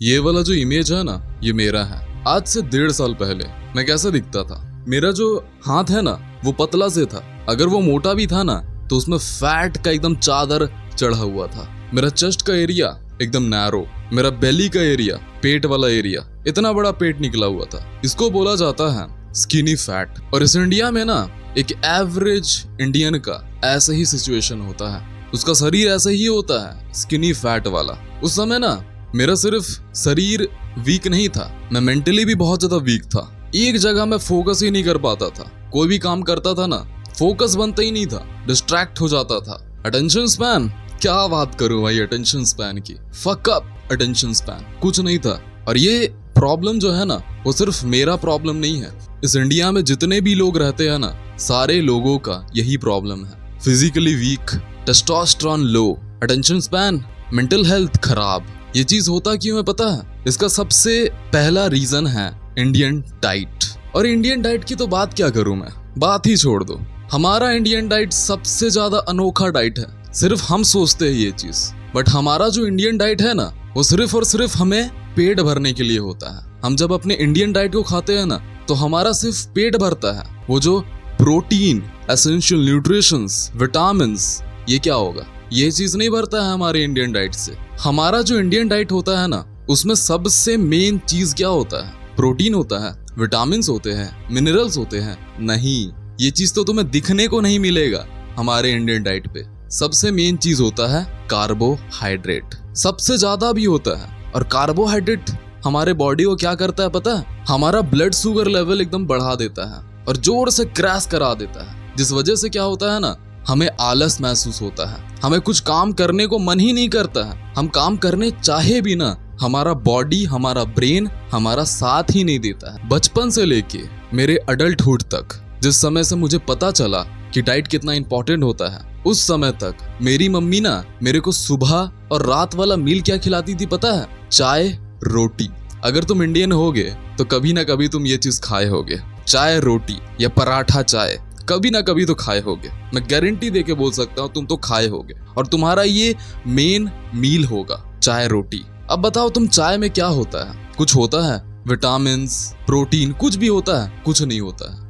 ये वाला जो इमेज है ना, ये मेरा है। आज से 1.5 साल पहले मैं कैसा दिखता था। मेरा जो हाथ है ना, वो पतला से था। अगर वो मोटा भी था ना, तो उसमें फैट का एकदम चादर चढ़ा हुआ था। मेरा चेस्ट का एरिया एकदम नैरो, मेरा बेली का एरिया, पेट वाला एरिया, इतना बड़ा पेट निकला हुआ था। इसको बोला जाता है स्किनी फैट। और इस इंडिया में ना, एक एवरेज इंडियन का ऐसा ही सिचुएशन होता है। उसका शरीर ऐसा ही होता है, स्किनी फैट वाला। उस समय ना, मेरा सिर्फ शरीर वीक नहीं था, मैं मेंटली भी बहुत ज्यादा वीक था। एक जगह मैं फोकस ही नहीं कर पाता था। कोई भी काम करता था ना, फोकस बनता ही नहीं था, डिस्ट्रैक्ट हो जाता था। अटेंशन स्पैन, क्या बात करूं भाई अटेंशन स्पैन की। फक अप अटेंशन स्पैन, कुछ नहीं था। और ये प्रॉब्लम जो है ना, वो सिर्फ मेरा प्रॉब्लम नहीं है। इस इंडिया में जितने भी लोग रहते हैं ना, सारे लोगों का यही प्रॉब्लम है। फिजिकली वीक, टेस्टोस्टेरोन लो, अटेंशन स्पैन, मेंटल हेल्थ खराब। ये चीज होता क्यों है पता है? इसका सबसे पहला रीजन है इंडियन डाइट। और इंडियन डाइट की तो बात क्या करूं मैं, बात ही छोड़ दो। हमारा इंडियन डाइट सबसे ज्यादा अनोखा डाइट है। सिर्फ हम सोचते हैं ये चीज, बट हमारा जो इंडियन डाइट है ना, वो सिर्फ और सिर्फ हमें पेट भरने के लिए होता है। हम जब अपने इंडियन डाइट को खाते हैं ना, तो हमारा सिर्फ पेट भरता है। वो जो प्रोटीन, एसेंशियल न्यूट्रिशंस, विटामिन्स, ये क्या होगा, ये चीज नहीं भरता है हमारे इंडियन डाइट से। हमारा जो इंडियन डाइट होता है ना, उसमें सबसे मेन चीज क्या होता है? प्रोटीन होता है, विटामिन्स होते हैं, मिनरल्स होते हैं। नहीं, ये चीज तो तुम्हें दिखने को नहीं मिलेगा हमारे इंडियन डाइट पे। सबसे मेन चीज होता है कार्बोहाइड्रेट, सबसे ज्यादा भी होता है। और कार्बोहाइड्रेट हमारे बॉडी को क्या करता है पता है? हमारा ब्लड शुगर लेवल एकदम बढ़ा देता है और जोर से क्रैश करा देता है। जिस वजह से क्या होता है ना, हमें आलस महसूस होता है, हमें कुछ काम करने को मन ही नहीं करता है। हम काम करने चाहे भी ना, हमारा बॉडी, हमारा ब्रेन हमारा साथ ही नहीं देता है। बचपन से लेके मेरे अडल्टहुड तक, जिस समय से मुझे पता चला कि डाइट कितना इंपॉर्टेंट होता है, उस समय तक मेरी मम्मी ना मेरे को सुबह और रात वाला मील क्या खिलाती थी पता है? चाय रोटी। अगर तुम इंडियन होगे तो कभी ना कभी तुम ये चीज खाए होगे, चाय रोटी या पराठा चाय, कभी ना कभी तो खाए होगे। मैं गारंटी देके बोल सकता हूँ, तुम तो खाए होगे। और तुम्हारा ये मेन मील होगा, चाय रोटी। अब बताओ, तुम चाय में क्या होता है? कुछ होता है? विटामिन्स, प्रोटीन, कुछ भी होता है? कुछ नहीं होता है।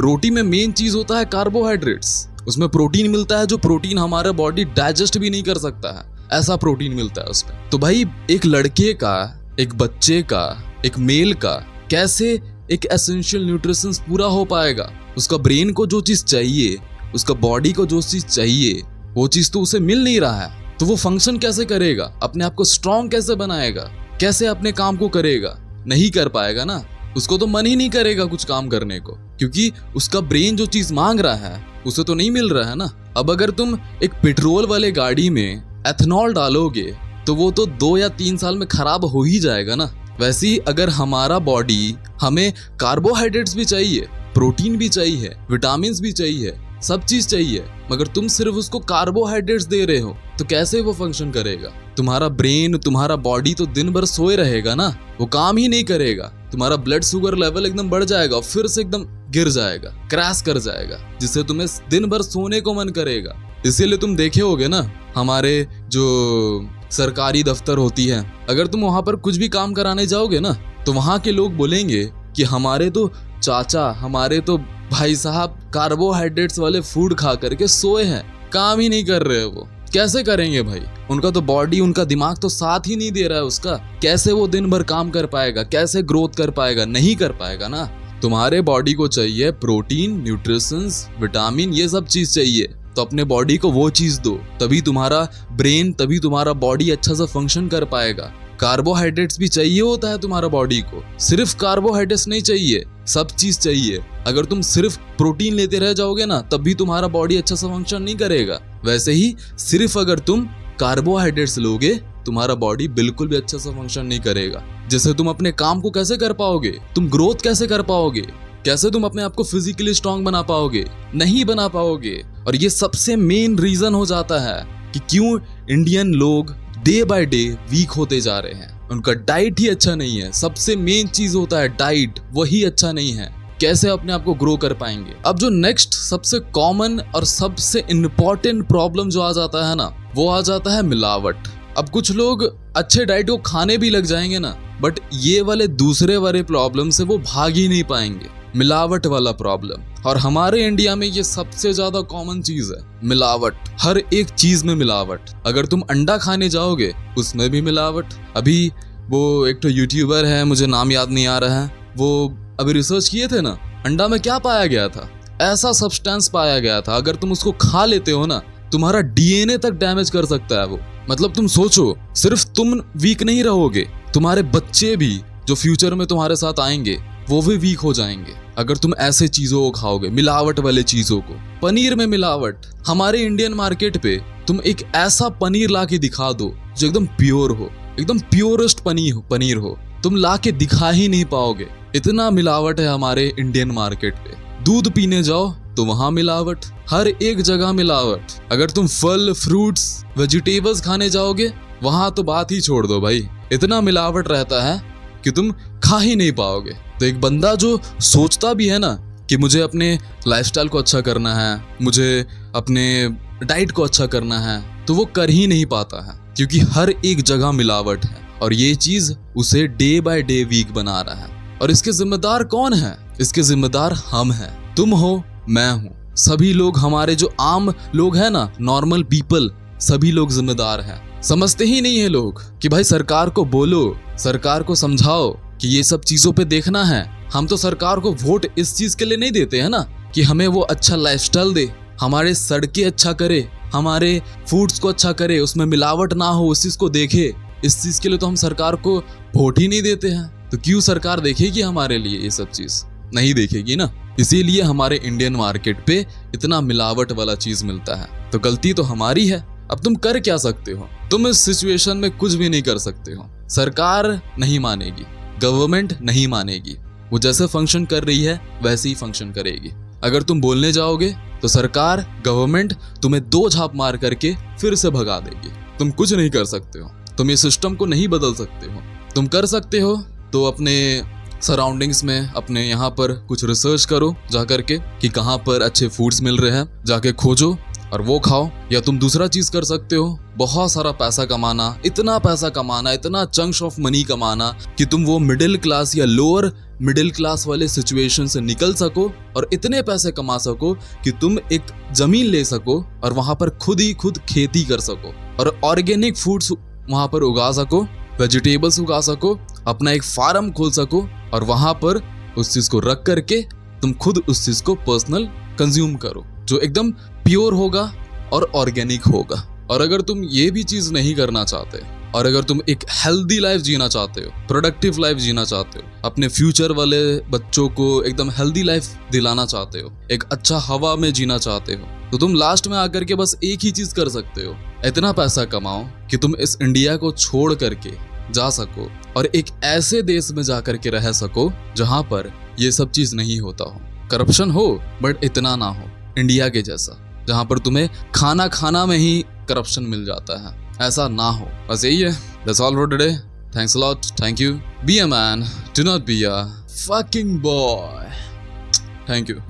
रोटी में मेन चीज होता है कार्बोहाइड्रेट्स। उसमें प्रोटीन मिलता है, जो प्रोटीन हमारा बॉडी डाइजेस्ट भी नहीं कर सकता है, ऐसा प्रोटीन मिलता है उसमें। तो भाई, एक लड़के का, एक बच्चे का, एक मेल का कैसे एक एसेंशियल न्यूट्रिशंस पूरा हो पाएगा? उसका ब्रेन को जो चीज चाहिए, उसका बॉडी को जो चीज चाहिए, वो चीज तो उसे मिल नहीं रहा है। तो वो फंक्शन कैसे करेगा? अपने आप को स्ट्रॉन्ग कैसे बनाएगा? कैसे अपने काम को करेगा? नहीं कर पाएगा ना। उसको तो मन ही नहीं करेगा कुछ काम करने को, क्योंकि उसका ब्रेन जो चीज मांग रहा है उसे तो नहीं मिल रहा है ना। अब अगर तुम एक पेट्रोल वाले गाड़ी में एथनॉल डालोगे, तो वो तो 2 या 3 साल में खराब हो ही जाएगा ना। वैसे ही अगर हमारा बॉडी, हमें कार्बोहाइड्रेट्स भी चाहिए, प्रोटीन भी चाहिए, विटामिन्स भी चाहिए, सब चीज चाहिए, मगर तुम सिर्फ उसको कार्बोहाइड्रेट्स दे रहे हो, तो कैसे वो फंक्शन करेगा? तुम्हारा ब्रेन, तुम्हारा बॉडी तो दिन भर सोए रहेगा ना, वो काम ही नहीं करेगा। तुम्हारा ब्लड शुगर लेवल एकदम बढ़ जाएगा, फिर से एकदम गिर जाएगा, क्रैश कर जाएगा, जिससे तुम्हें दिन भर सोने को मन करेगा। इसीलिए तुम देखे होगे ना, हमारे जो सरकारी दफ्तर होती है, अगर तुम वहां पर कुछ भी काम कराने जाओगे ना, तो वहां के लोग बोलेंगे कि हमारे तो चाचा, हमारे तो भाई साहब कार्बोहाइड्रेट्स वाले फूड खा करके सोए हैं, काम ही नहीं कर रहे वो। कैसे करेंगे भाई? उनका तो बॉडी, उनका दिमाग तो साथ ही नहीं दे रहा है उसका। कैसे वो दिन भर काम कर पाएगा? कैसे ग्रोथ कर पाएगा? नहीं कर पाएगा ना। तुम्हारे बॉडी को चाहिए प्रोटीन, न्यूट्रिशंस, विटामिन, ये सब चीज चाहिए, तो अपने बॉडी को वो चीज दो, तभी तुम्हारा ब्रेन, तभी तुम्हारा बॉडी अच्छा सा फंक्शन कर पाएगा। कार्बोहाइड्रेट्स भी चाहिए होता है तुम्हारा बॉडी को, सिर्फ कार्बोहाइड्रेट्स नहीं चाहिए, सब चीज चाहिए। अगर तुम सिर्फ प्रोटीन लेते रह जाओगे ना, तब भी तुम्हारा बॉडी अच्छा सा फंक्शन नहीं करेगा। वैसे ही सिर्फ अगर तुम कार्बोहाइड्रेट्स लोगे, तुम्हारा बॉडी बिल्कुल भी अच्छा सा फंक्शन नहीं करेगा। जैसे तुम अपने काम को कैसे कर पाओगे? तुम ग्रोथ कैसे कर पाओगे? कैसे तुम अपने आप को फिजिकली स्ट्रांग बना पाओगे? नहीं बना पाओगे। और ये सबसे मेन रीजन हो जाता है कि क्यों इंडियन लोग डे बाय डे वीक होते जा रहे हैं। उनका डाइट ही अच्छा नहीं है। सबसे मेन चीज होता है डाइट, वही अच्छा नहीं है। कैसे अपने आप को ग्रो कर पाएंगे? अब जो नेक्स्ट सबसे कॉमन और सबसे इम्पोर्टेंट प्रॉब्लम जो आ जाता है ना, वो आ जाता है मिलावट। अब कुछ लोग अच्छे डाइट को खाने भी लग जाएंगे ना, बट ये वाले दूसरे वाले प्रॉब्लम से वो भाग ही नहीं पाएंगे, मिलावट वाला प्रॉब्लम। और हमारे इंडिया में ये सबसे ज्यादा कॉमन चीज है, मिलावट। हर एक चीज में मिलावट। अगर तुम अंडा खाने जाओगे उसमें भी मिलावट। अभी वो एक तो यूट्यूबर है, मुझे नाम याद नहीं आ रहा है, वो अभी रिसर्च किए थे ना, अंडा में क्या पाया गया था, ऐसा सब्सटेंस पाया गया था, अगर तुम उसको खा लेते हो ना, तुम्हारा डीएनए तक डैमेज कर सकता है वो। मतलब तुम सोचो, सिर्फ तुम वीक नहीं रहोगे, तुम्हारे बच्चे भी जो फ्यूचर में तुम्हारे साथ आएंगे वो भी वीक हो जाएंगे अगर तुम ऐसे चीजों को खाओगे, मिलावट वाले चीजों को। पनीर में मिलावट। हमारे इंडियन मार्केट पे तुम एक ऐसा पनीर ला के दिखा दो जो एकदम प्योर हो, एकदम प्योरेस्ट पनीर हो, तुम ला के दिखा ही नहीं पाओगे, इतना मिलावट है हमारे इंडियन मार्केट पे। दूध पीने जाओ तो वहां मिलावट, हर एक जगह मिलावट। अगर तुम फल, फ्रूट्स, वेजिटेबल्स खाने जाओगे वहां तो बात ही छोड़ दो भाई, इतना मिलावट रहता है कि तुम खा ही नहीं पाओगे। तो एक बंदा जो सोचता भी है ना कि मुझे अपने लाइफस्टाइल को अच्छा करना है, मुझे अपने डाइट को अच्छा करना है, तो वो कर ही नहीं पाता है, क्योंकि हर एक जगह मिलावट है और ये चीज उसे डे बाय डे वीक बना रहा है। और इसके जिम्मेदार कौन है? इसके जिम्मेदार हम हैं, तुम हो, मैं हूं, सभी लोग, हमारे जो आम लोग हैं ना, नॉर्मल पीपल, सभी लोग जिम्मेदार हैं। समझते ही नहीं है लोग कि भाई सरकार को बोलो, सरकार को समझाओ कि ये सब चीजों पे देखना है। हम तो सरकार को वोट इस चीज के लिए नहीं देते हैं ना कि हमें वो अच्छा लाइफस्टाइल दे, हमारे सड़कें अच्छा करे, हमारे फूड्स को अच्छा करे, उसमें मिलावट ना हो, उस चीज को देखे। इस चीज के लिए तो हम सरकार को वोट ही नहीं देते हैं। तो क्यों सरकार देखेगी हमारे लिए? ये सब चीज नहीं देखेगी ना। इसीलिए हमारे इंडियन मार्केट पे इतना मिलावट वाला चीज मिलता है। तो गलती तो हमारी है। अब तुम कर क्या सकते हो? तुम इस सिचुएशन में कुछ भी नहीं कर सकते हो। सरकार नहीं मानेगी, गवर्नमेंट नहीं मानेगी, वो जैसे फंक्शन कर रही है वैसे ही फंक्शन करेगी। अगर तुम बोलने जाओगे तो सरकार, गवर्नमेंट तुम्हें दो झाप मार करके फिर से भगा देगी। तुम कुछ नहीं कर सकते हो, तुम ये सिस्टम को नहीं बदल सकते हो। तुम कर सकते हो तो अपने सराउंडिंग्स में, अपने यहाँ पर कुछ रिसर्च करो जा करके कि कहाँ पर अच्छे फूड्स मिल रहे हैं, जाके खोजो और वो खाओ। या तुम दूसरा चीज कर सकते हो, बहुत सारा पैसा कमाना, इतना पैसा कमाना, इतना चंक्स ऑफ मनी कमाना कि तुम वो मिडिल क्लास या लोअर मिडिल क्लास वाले सिचुएशन से निकल सको और इतने पैसे कमा सको कि तुम एक जमीन ले सको और वहां पर खुद ही खुद खेती कर सको और ऑर्गेनिक फूड्स वहां पर उगा सको, वेजिटेबल्स उगा सको, अपना एक फार्म खोल सको और वहां पर उस चीज को रख करके तुम खुद उस चीज को पर्सनल कंज्यूम करो, जो एकदम प्योर होगा और ऑर्गेनिक होगा। और अगर तुम ये भी चीज नहीं करना चाहते और अगर तुम एक हेल्दी लाइफ जीना चाहते हो, प्रोडक्टिव लाइफ जीना चाहते हो, अपने फ्यूचर वाले बच्चों को एकदम हेल्दी लाइफ दिलाना चाहते हो, एक अच्छा हवा में जीना चाहते हो, तो तुम लास्ट में आकर के बस एक ही चीज कर सकते हो, इतना पैसा कमाओ कि तुम इस इंडिया को छोड़ करके जा सको और एक ऐसे देश में जा करके रह सको जहां पर ये सब चीज नहीं होता हो, करप्शन हो बट इतना ना हो, इंडिया के जैसा जहां पर तुम्हें खाना खाना में ही करप्शन मिल जाता है, ऐसा ना हो। बस यही है। That's all for today. Thanks a lot. Thank you. Be a man. Do not be a fucking boy. Thank you.